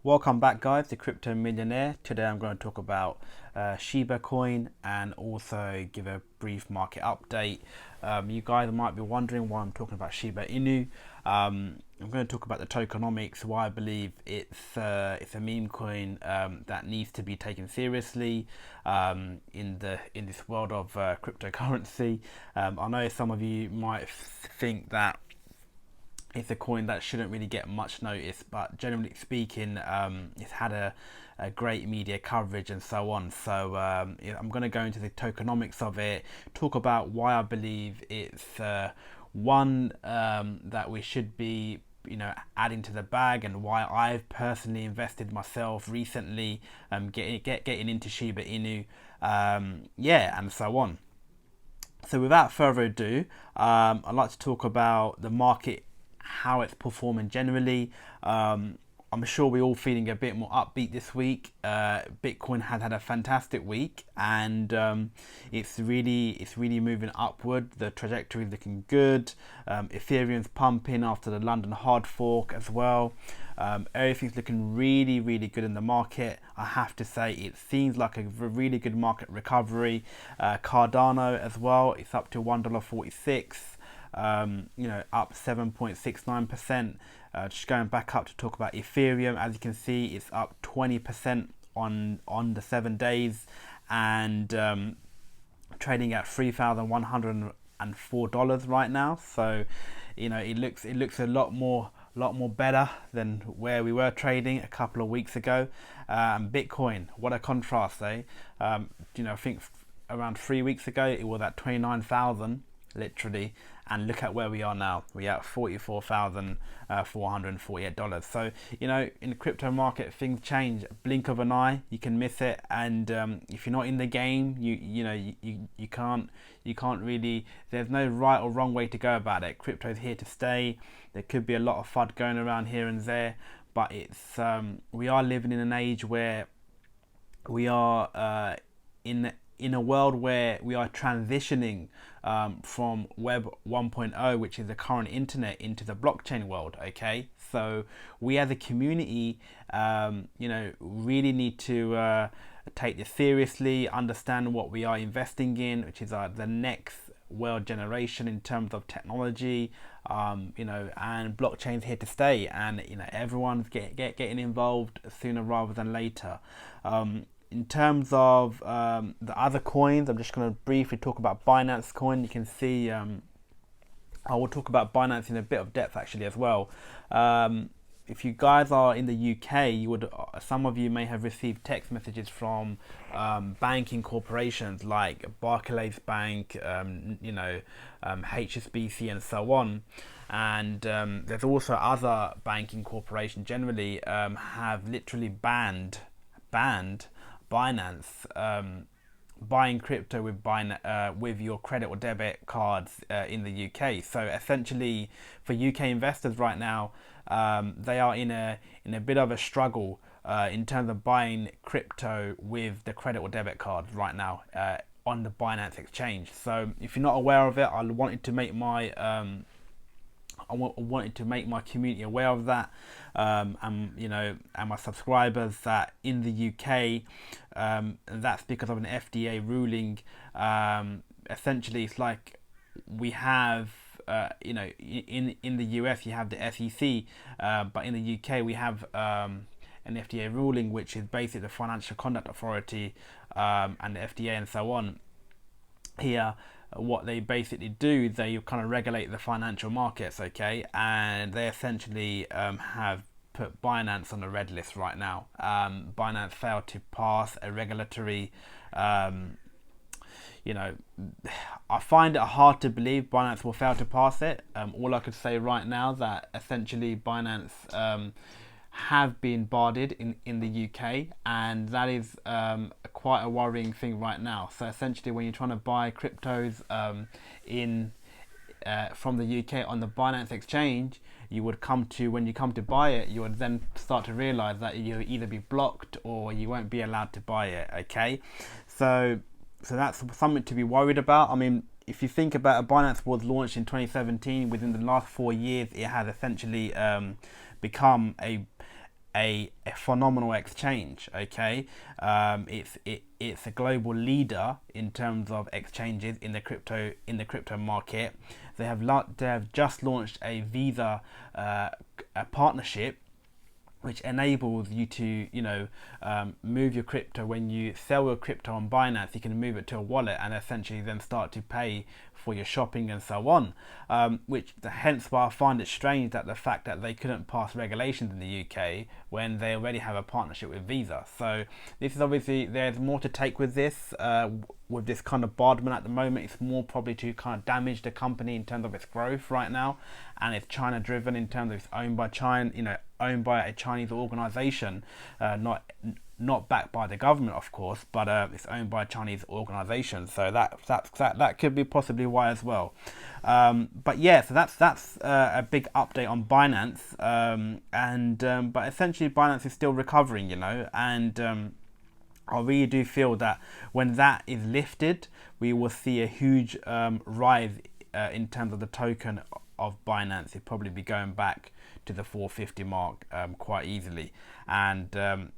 Welcome back, guys, to Crypto Millionaire. Today I'm going to talk about Shiba coin and also give a brief market update. You guys might be wondering why I'm talking about Shiba Inu. I'm going to talk about the tokenomics, why I believe it's a meme coin that needs to be taken seriously in this world of cryptocurrency. I know some of you might think that it's a coin that shouldn't really get much notice, but generally speaking, it's had a great media coverage and so on. So I'm going to go into the tokenomics of it, talk about why I believe it's one that we should be adding to the bag, and why I've personally invested myself recently, getting into Shiba Inu, and so on. So without further ado, I'd like to talk about the market, how it's performing generally. I'm sure we're all feeling a bit more upbeat this week. Bitcoin has had a fantastic week, and it's really moving upward. The trajectory is looking good. Ethereum's pumping after the London hard fork as well. Everything's looking really good in the market. I have to say, it seems like a really good market recovery. Cardano as well, it's up to $1.46. Up 7.69%. Just going back up to talk about Ethereum, as you can see, it's up 20% on the 7 days, and trading at $3,104 right now. So, it looks a lot more better than where we were trading a couple of weeks ago. Bitcoin, what a contrast, eh? I think around 3 weeks ago it was at 29,000 literally, and look at where we are now. We're at $44,448. So in the crypto market, things change. Blink of an eye, you can miss it, and if you're not in the game, you can't really. There's no right or wrong way to go about it. Crypto's here to stay. There could be a lot of FUD going around here and there, but it's we are living in an age where we are in a world where we are transitioning from Web 1.0, which is the current internet, into the blockchain world. Okay, so we as a community, really need to take this seriously, understand what we are investing in, which is the next world generation in terms of technology, and blockchain's here to stay, and everyone's getting involved sooner rather than later. In terms of the other coins, I'm just going to briefly talk about Binance coin. You can see I will talk about Binance in a bit of depth actually as well. If you guys are in the UK, some of you may have received text messages from banking corporations like Barclays Bank, HSBC, and so on. And there's also other banking corporations generally have literally banned Binance buying crypto with your credit or debit cards in the UK. So essentially, for UK investors right now, they are in a bit of a struggle in terms of buying crypto with the credit or debit cards right now on the Binance exchange. So if you're not aware of it, I wanted to make my community aware of that, and my subscribers, that in the UK, that's because of an FDA ruling. Essentially, it's like we have, in the US you have the SEC, but in the UK we have an FDA ruling, which is basically the Financial Conduct Authority, and the FDA and so on. Here, what they basically do, they kind of regulate the financial markets, okay, and they essentially have put Binance on the red list right now. Binance failed to pass a regulatory, I find it hard to believe Binance will fail to pass it. All I could say right now, that essentially Binance have been barred in the UK, and that is quite a worrying thing right now. So essentially, when you're trying to buy cryptos from the UK on the Binance exchange, when you come to buy it, you would then start to realize that you'll either be blocked or you won't be allowed to buy it. Okay, so that's something to be worried about. I mean, if you think about it, Binance was launched in 2017. Within the last 4 years, it has essentially become a a phenomenal exchange. Okay, it's a global leader in terms of exchanges in the crypto market. They have just launched a Visa a partnership, which enables you to, move your crypto. When you sell your crypto on Binance, you can move it to a wallet and essentially then start to pay for your shopping and so on. Hence why I find it strange that the fact that they couldn't pass regulations in the UK when they already have a partnership with Visa. So this is obviously, there's more to take with this. With this kind of bombardment at the moment, it's more probably to kind of damage the company in terms of its growth right now, and it's China driven in terms of it's owned by China, owned by a Chinese organization, not backed by the government, of course, but it's owned by a Chinese organization. So that could be possibly why as well. But yeah, so that's a big update on Binance, but essentially Binance is still recovering, and I really do feel that when that is lifted, we will see a huge rise in terms of the token of Binance. It'll probably be going back to the 450 mark quite easily, and because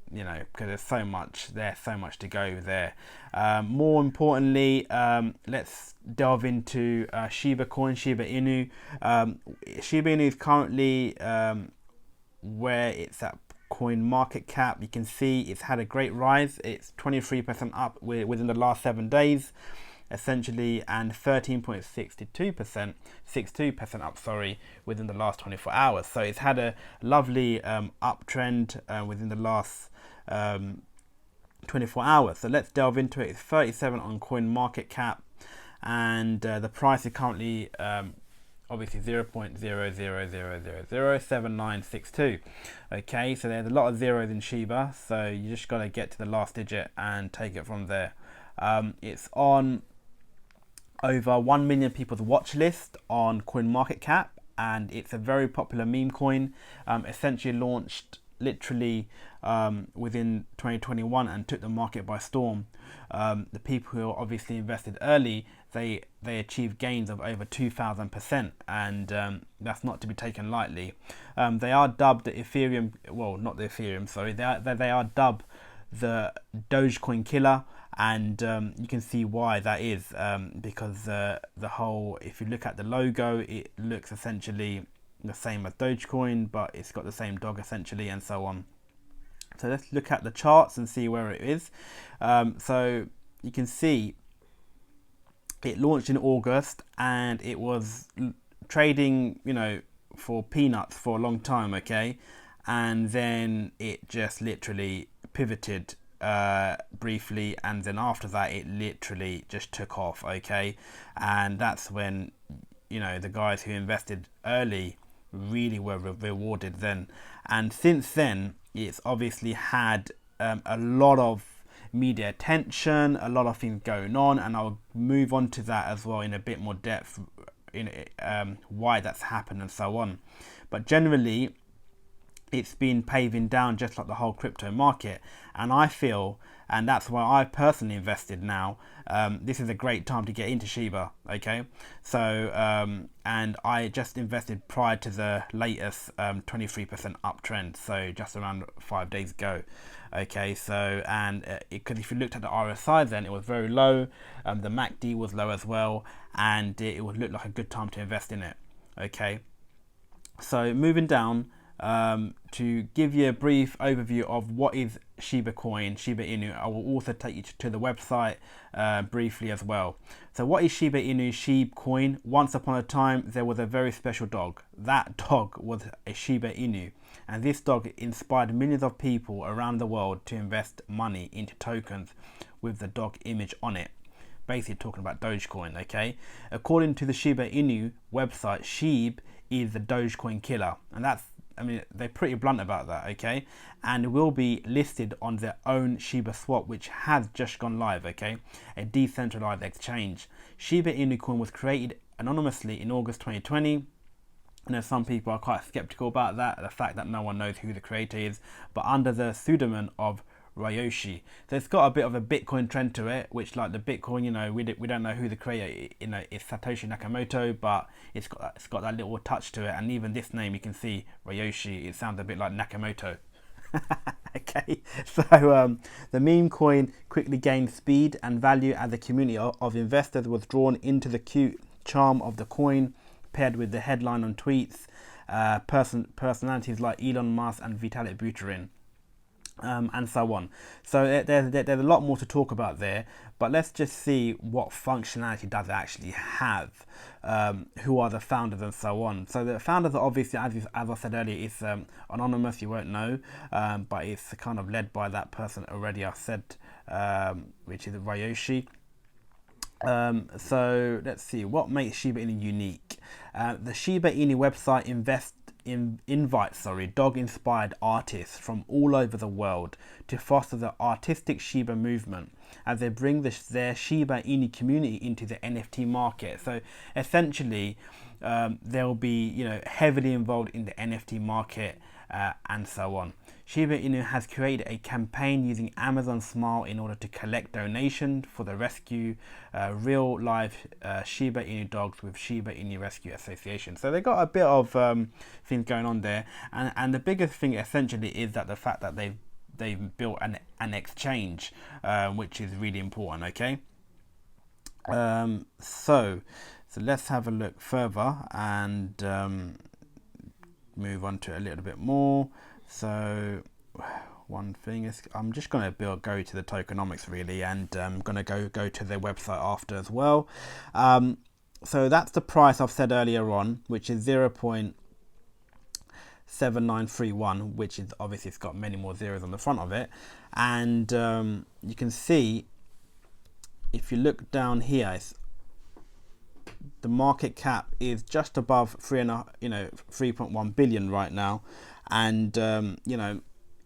there's so much to go there. More importantly, let's delve into Shiba coin, Shiba Inu. Shiba Inu is currently where it's at coin market cap. You can see it's had a great rise. It's 23% up within the last 7 days, essentially, and 13.62% up, within the last 24 hours. So it's had a lovely uptrend within the last 24 hours. So let's delve into it. It's 37 on coin market cap, and the price is currently obviously 0.00007962. Okay, so there's a lot of zeros in Shiba, so you just got to get to the last digit and take it from there. It's on over 1 million people's watch list on CoinMarketCap, and it's a very popular meme coin. Essentially launched literally within 2021 and took the market by storm. The people who obviously invested early, they achieved gains of over 2,000%, and that's not to be taken lightly. They are dubbed the Ethereum, well, not the Ethereum, sorry, they are dubbed the Dogecoin killer, and you can see why that is, because the whole, if you look at the logo, it looks essentially the same as Dogecoin, but it's got the same dog essentially, and so on. So let's look at the charts and see where it is. So you can see it launched in August, and it was trading, for peanuts for a long time, okay? And then it just literally pivoted briefly, and then after that it literally just took off, okay? And that's when, the guys who invested early really were rewarded then. And since then, it's obviously had a lot of media attention, a lot of things going on, and I'll move on to that as well in a bit more depth, why that's happened and so on. But generally, it's been paving down just like the whole crypto market, and I feel, and that's why I personally invested now, this is a great time to get into Shiba, okay? So and I just invested prior to the latest 23% uptrend, so just around 5 days ago, okay? So, and because if you looked at the RSI, then it was very low, the MACD was low as well, and it would look like a good time to invest in it, okay? So moving down, to give you a brief overview of what is Shiba coin, Shiba Inu, I will also take you to the website briefly as well. So what is Shiba Inu, Shib coin? Once upon a time, there was a very special dog. That dog was a Shiba Inu, and this dog inspired millions of people around the world to invest money into tokens with the dog image on it. Basically talking about Dogecoin, okay? According to the Shiba Inu website, Shib is the Dogecoin killer, and they're pretty blunt about that, okay? And will be listed on their own Shiba swap, which has just gone live, okay? A decentralized exchange. Shiba Inu coin was created anonymously in August 2020. I know some people are quite skeptical about that, the fact that no one knows who the creator is, but under the pseudonym of Ryoshi. So it's got a bit of a Bitcoin trend to it, which, like the Bitcoin, we don't know who the creator is Satoshi Nakamoto, but it's got that little touch to it. And even this name, you can see Ryoshi, it sounds a bit like Nakamoto. Okay, so the meme coin quickly gained speed and value as the community of investors was drawn into the cute charm of the coin, paired with the headline on tweets, personalities like Elon Musk and Vitalik Buterin. And so on. So there's a lot more to talk about there, but let's just see what functionality does it actually have, who are the founders and so on. So the founders are obviously, as I said earlier, it's anonymous, you won't know, but it's kind of led by that person already I said, which is Ryoshi. So let's see what makes Shiba Inu unique. The Shiba Inu website invites dog-inspired artists from all over the world to foster the artistic Shiba movement as they bring their Shiba Inu community into the NFT market. So essentially, they'll be heavily involved in the NFT market and so on. Shiba Inu has created a campaign using Amazon Smile in order to collect donations for the rescue real live Shiba Inu dogs with Shiba Inu Rescue Association. So they've got a bit of things going on there, and the biggest thing essentially is that the fact that they've built an exchange, which is really important. Okay, so let's have a look further and move on to a little bit more. So one thing is, I'm just going to go to the tokenomics really, and I'm going to go to their website after as well. So that's the price I've said earlier on, which is 0.7931, which is obviously, it's got many more zeros on the front of it, and you can see if you look down here, the market cap is just above 3.1 billion right now, and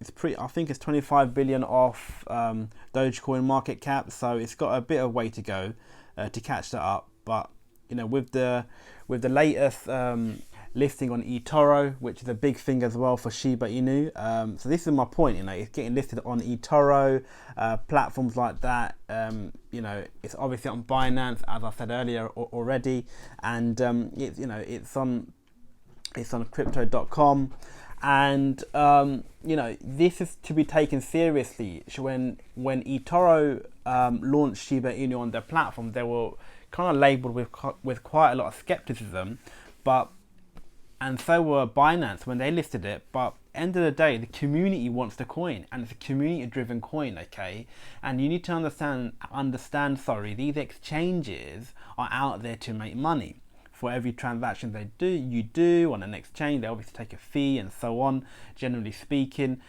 it's pretty. I think it's 25 billion off Dogecoin market cap, so it's got a bit of way to go to catch that up. But with the latest listing on eToro, which is a big thing as well for Shiba Inu. So this is my point. It's getting listed on eToro, platforms like that. It's obviously on Binance, as I said earlier already, and it's on crypto.com. And this is to be taken seriously. When eToro launched Shiba Inu on their platform, they were kind of labelled with quite a lot of skepticism, and so were Binance when they listed it. But end of the day, the community wants the coin, and it's a community-driven coin, okay? And you need to understand. These exchanges are out there to make money. For every transaction you do on an exchange, they obviously take a fee and so on, generally speaking,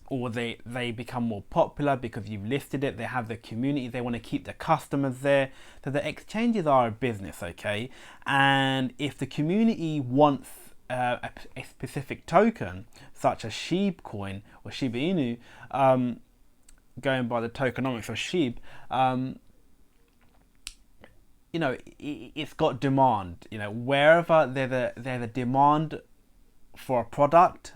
or they become more popular because you've listed it. They have the community, they want to keep the customers there. So the exchanges are a business, okay? And if the community wants a specific token, such as Shib coin or Shiba Inu, going by the tokenomics of Shib, it's got demand. Wherever there's a demand for a product,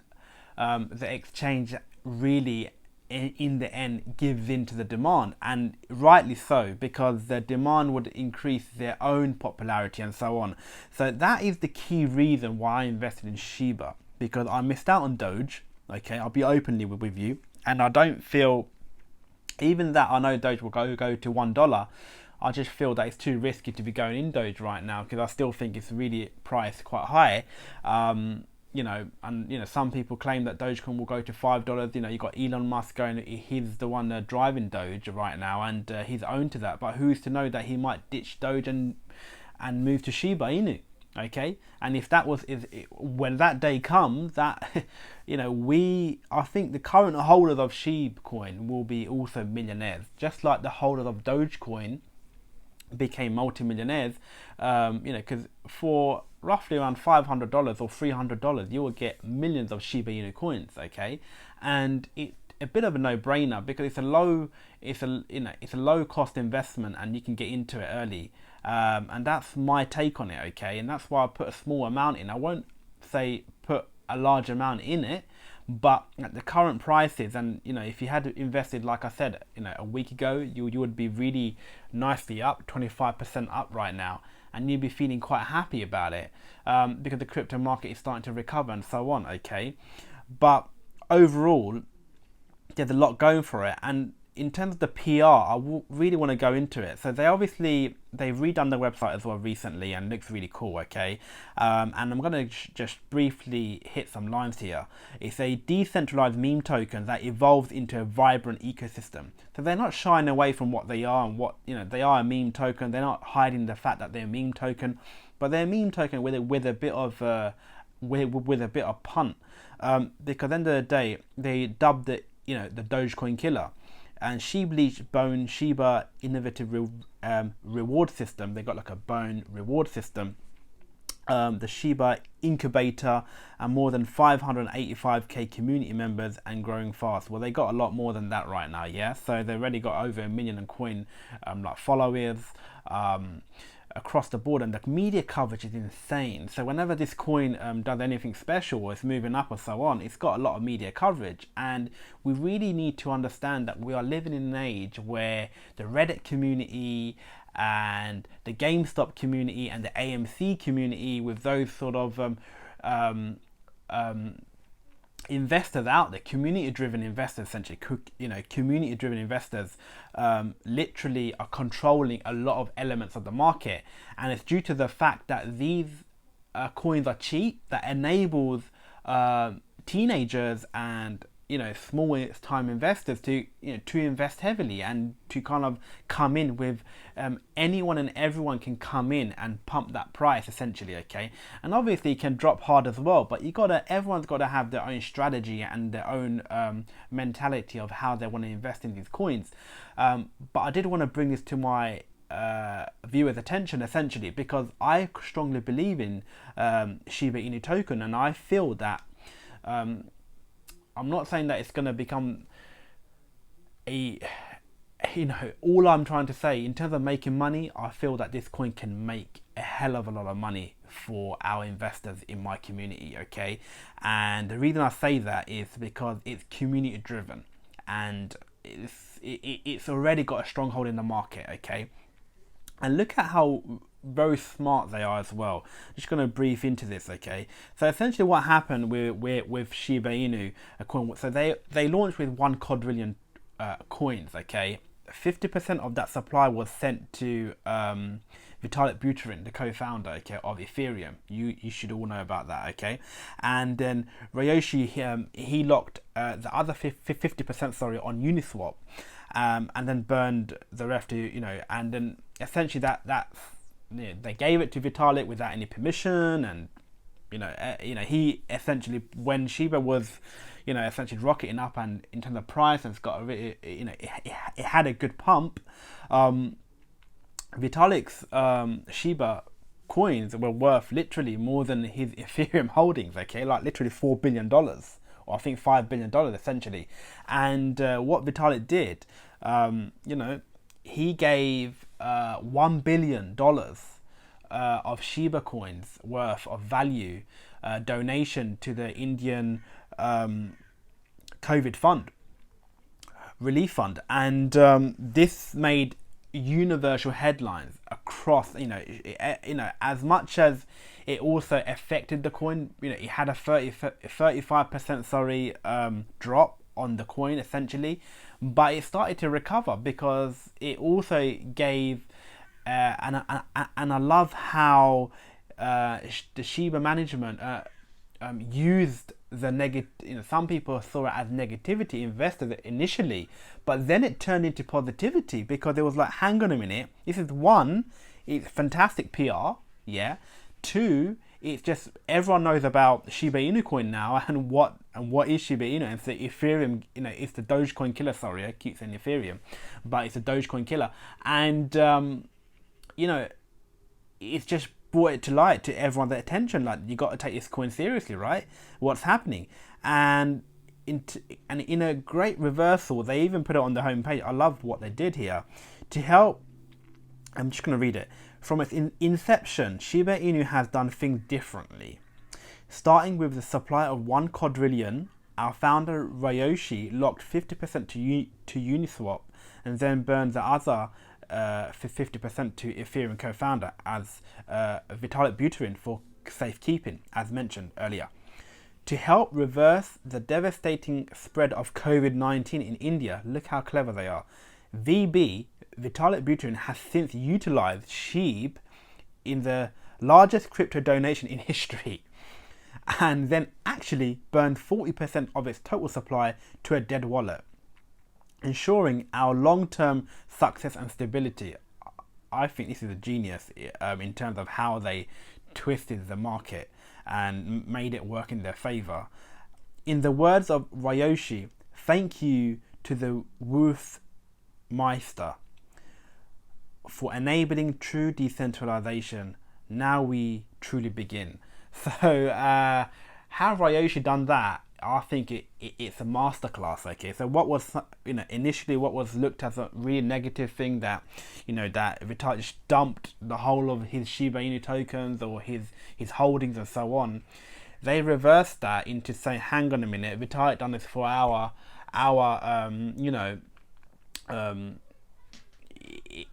the exchange really, in the end, gives in to the demand, and rightly so, because the demand would increase their own popularity and so on. So that is the key reason why I invested in Shiba, because I missed out on Doge. Okay, I'll be openly with you, and I don't feel, even that I know Doge will go to $1. I just feel that it's too risky to be going in Doge right now, because I still think it's really priced quite high. Some people claim that Dogecoin will go to $5. You got Elon Musk going, he's the one driving Doge right now, and he's owned to that. But who's to know that he might ditch Doge and move to Shiba Inu? Okay, and if when that day comes, that I think the current holders of Shib coin will be also millionaires, just like the holders of Dogecoin became multi-millionaires, because for roughly around $500 or $300 you will get millions of Shiba Inu coins, okay? And it's a bit of a no-brainer, because it's a low cost investment, and you can get into it early, and that's my take on it, okay? And that's why I put a small amount in. I won't say put a large amount in it, but at the current prices, and if you had invested, like I said, a week ago, you would be really nicely up, 25% up right now, and you'd be feeling quite happy about it, because the crypto market is starting to recover and so on, okay? But overall, there's a lot going for it. And in terms of the PR, really want to go into it. So they've redone their website as well recently, and it looks really cool. Okay, and I'm going to just briefly hit some lines here. It's a decentralized meme token that evolves into a vibrant ecosystem. So they're not shying away from what they are, and what, they are a meme token. They're not hiding the fact that they're a meme token, but they're a meme token with a bit of with a bit of punt, because at the end of the day, they dubbed it the Dogecoin killer. And Shiba innovative reward system. They got like a bone reward system. The Shiba incubator, and more than 585k community members and growing fast. Well, they got a lot more than that right now, yeah. So they've already got over 1 million coin followers across the board, and the media coverage is insane. So whenever this coin does anything special, or it's moving up or so on, it's got a lot of media coverage. And we really need to understand that we are living in an age where the Reddit community and the GameStop community and the AMC community, with those sort of investors out there, community-driven investors, essentially, community-driven investors, literally are controlling a lot of elements of the market, and it's due to the fact that these coins are cheap, that enables teenagers and small time investors to invest heavily, and to kind of come in with anyone and everyone can come in and pump that price, essentially. Okay, and obviously it can drop hard as well, but everyone's got to have their own strategy and their own mentality of how they want to invest in these coins. But I did want to bring this to my viewers' attention, essentially, because I strongly believe in Shiba Inu token, and I feel that I'm not saying that it's going to become all I'm trying to say in terms of making money. I feel that this coin can make a hell of a lot of money for our investors in my community. Okay, and the reason I say that is because it's community driven, and it's already got a stronghold in the market. Okay, and look at how very smart they are as well. Just going to brief into this. Okay, so essentially what happened with Shiba Inu, a coin, so they launched with 1 quadrillion coins. Okay, 50% of that supply was sent to Vitalik Buterin, the co-founder, okay, of Ethereum. You should all know about that. Okay, and then Ryoshi, he locked the other 50% on Uniswap, and then burned the rest to and then essentially they gave it to Vitalik without any permission, and he essentially, when Shiba was essentially rocketing up, and in terms of price, and it's got it had a good pump. Vitalik's Shiba coins were worth literally more than his Ethereum holdings. Okay, like literally $4 billion, or I think $5 billion essentially. And what Vitalik did, he gave $1 billion of Shiba coins worth of value donation to the Indian COVID fund, relief fund, and this made universal headlines across. As much as it also affected the coin, it had a 35% drop on the coin essentially, but it started to recover because it also gave and I love how the Shiba management used the negative. Some people saw it as negativity, invested it initially, but then it turned into positivity, because it was like, hang on a minute, this is one, it's fantastic PR, yeah. Two, it's just everyone knows about Shiba Inu coin now, and what is Shiba Inu? It's the Ethereum, it's the Dogecoin killer. Sorry, I keep saying Ethereum, but it's a Dogecoin killer, and it's just brought it to light to everyone's attention. Like, you got to take this coin seriously, right? What's happening? And in a great reversal, they even put it on the homepage. I love what they did here to help. I'm just going to read it. From its inception, Shiba Inu has done things differently. Starting with the supply of 1 quadrillion, our founder Ryoshi locked 50% to Uniswap, and then burned the other for 50% to Ethereum co-founder as Vitalik Buterin for safekeeping, as mentioned earlier. to help reverse the devastating spread of COVID-19 in India. Look how clever they are. VB, Vitalik Buterin, has since utilized Shib in the largest crypto donation in history, and then actually burned 40% of its total supply to a dead wallet, ensuring our long-term success and stability. I think this is a genius in terms of how they twisted the market and made it work in their favor. In the words of Ryoshi, thank you to the Wuth Meister for enabling true decentralization. Now we truly begin. So how Ryoshi done that, I think it's a masterclass. Okay, so what was, initially what was looked as a really negative thing, that that Vitalik just dumped the whole of his Shibainu tokens or his holdings and so on, they reversed that into saying, hang on a minute, Vitalik done this for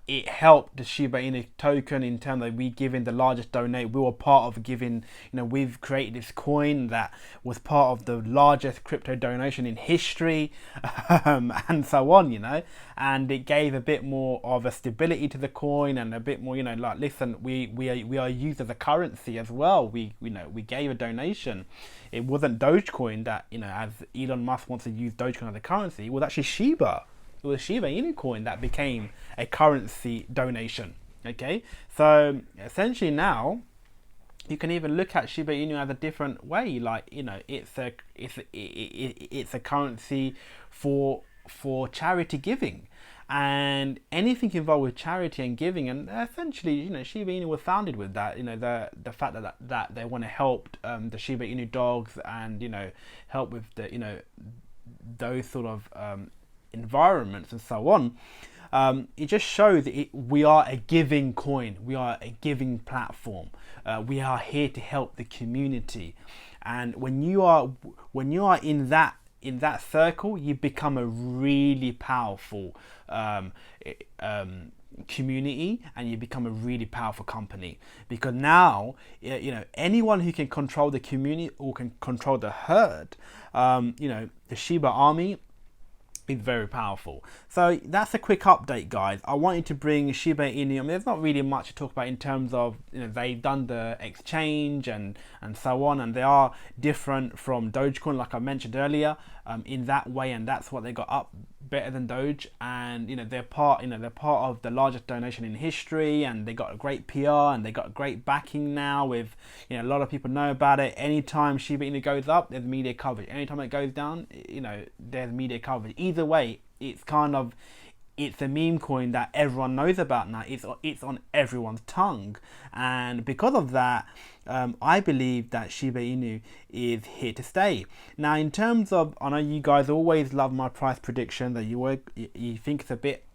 it helped the Shiba Inu token in terms of we giving the largest donate. We were part of giving, we've created this coin that was part of the largest crypto donation in history, and so on, and it gave a bit more of a stability to the coin and a bit more, like, listen, we are used as a currency as well. We gave a donation. It wasn't Dogecoin that, as Elon Musk wants to use Dogecoin as a currency. It was actually Shiba. It was Shiba Inu coin that became a currency donation. Okay, so essentially now you can even look at Shiba Inu as a different way. Like, it's a currency for charity giving, and anything involved with charity and giving. And essentially, Shiba Inu was founded with that. The fact that they want to help the Shiba Inu dogs and help with the those sort of environments and so on. It just shows that we are a giving coin, we are a giving platform, we are here to help the community, and when you are in that circle, you become a really powerful community, and you become a really powerful company, because now anyone who can control the community or can control the herd, the Shiba army, is very powerful. So that's a quick update, guys. I wanted to bring Shiba Inu. I mean, there's not really much to talk about in terms of they've done the exchange and so on, and they are different from Dogecoin, like I mentioned earlier, in that way, and that's what they got up better than Doge. And they're part of the largest donation in history, and they got a great PR and they got great backing now. With a lot of people know about it. Anytime Shiba Inu goes up, there's media coverage. Anytime it goes down, there's media coverage. Either way, it's a meme coin that everyone knows about now. It's on everyone's tongue, and because of that, I believe that Shiba Inu is here to stay. Now, in terms of, I know you guys always love my price prediction, that you think it's a bit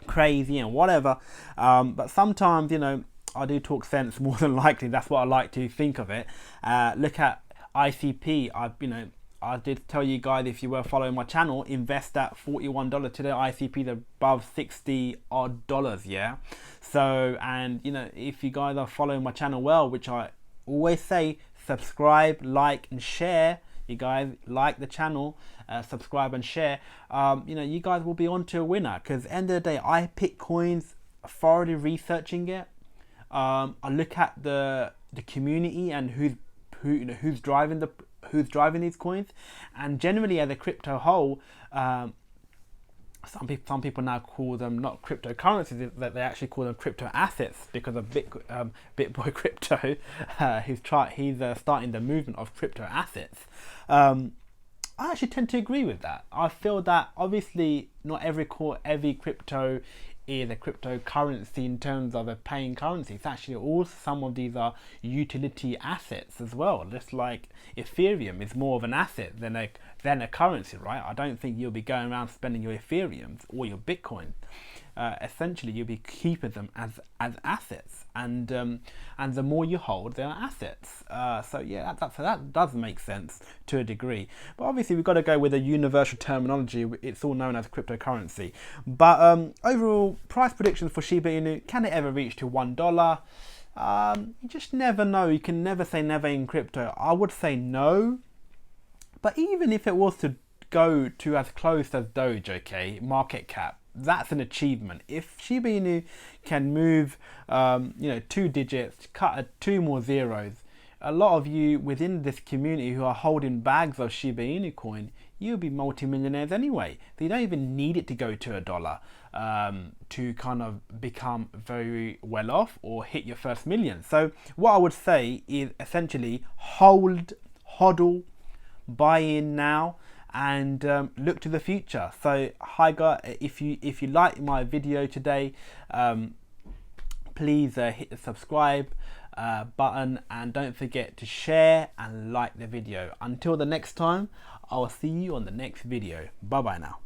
crazy and whatever, but sometimes I do talk sense. More than likely, that's what I like to think of it. Look at ICP. I did tell you guys, if you were following my channel, invest at $41 today. ICP is above $60 odd, yeah. So, and if you guys are following my channel well, which I always say, subscribe, like, and share. You guys like the channel, subscribe and share. You guys will be on to a winner, because at the end of the day, I pick coins, thoroughly researching it. I look at the community and who's driving these coins, and generally as a crypto whole, some people now call them not cryptocurrencies, that they actually call them crypto assets, because of BitBoy Crypto, he's starting the movement of crypto assets. I actually tend to agree with that. I feel that obviously not every crypto is a cryptocurrency in terms of a paying currency. It's actually also, some of these are utility assets as well. Just like Ethereum is more of an asset than a currency, right? I don't think you'll be going around spending your Ethereums or your Bitcoin. Essentially, you'll be keeping them as assets, and the more you hold, they are assets. So yeah, that does make sense to a degree. But obviously, we've got to go with a universal terminology. It's all known as cryptocurrency. But overall, price predictions for Shiba Inu: can it ever reach to $1? You just never know. You can never say never in crypto. I would say no. But even if it was to go to as close as Doge, okay, market cap, that's an achievement. If Shiba Inu can move, 2 digits, cut 2 more zeros, a lot of you within this community who are holding bags of Shiba Inu coin, you'll be multimillionaires anyway. So you don't even need it to go to $1 to kind of become very well off or hit your first million. So what I would say is essentially hodl, buy in now, and look to the future. So hi guys, if you like my video today, please hit the subscribe button, and don't forget to share and like the video. Until the next time, I'll see you on the next video. Bye bye now.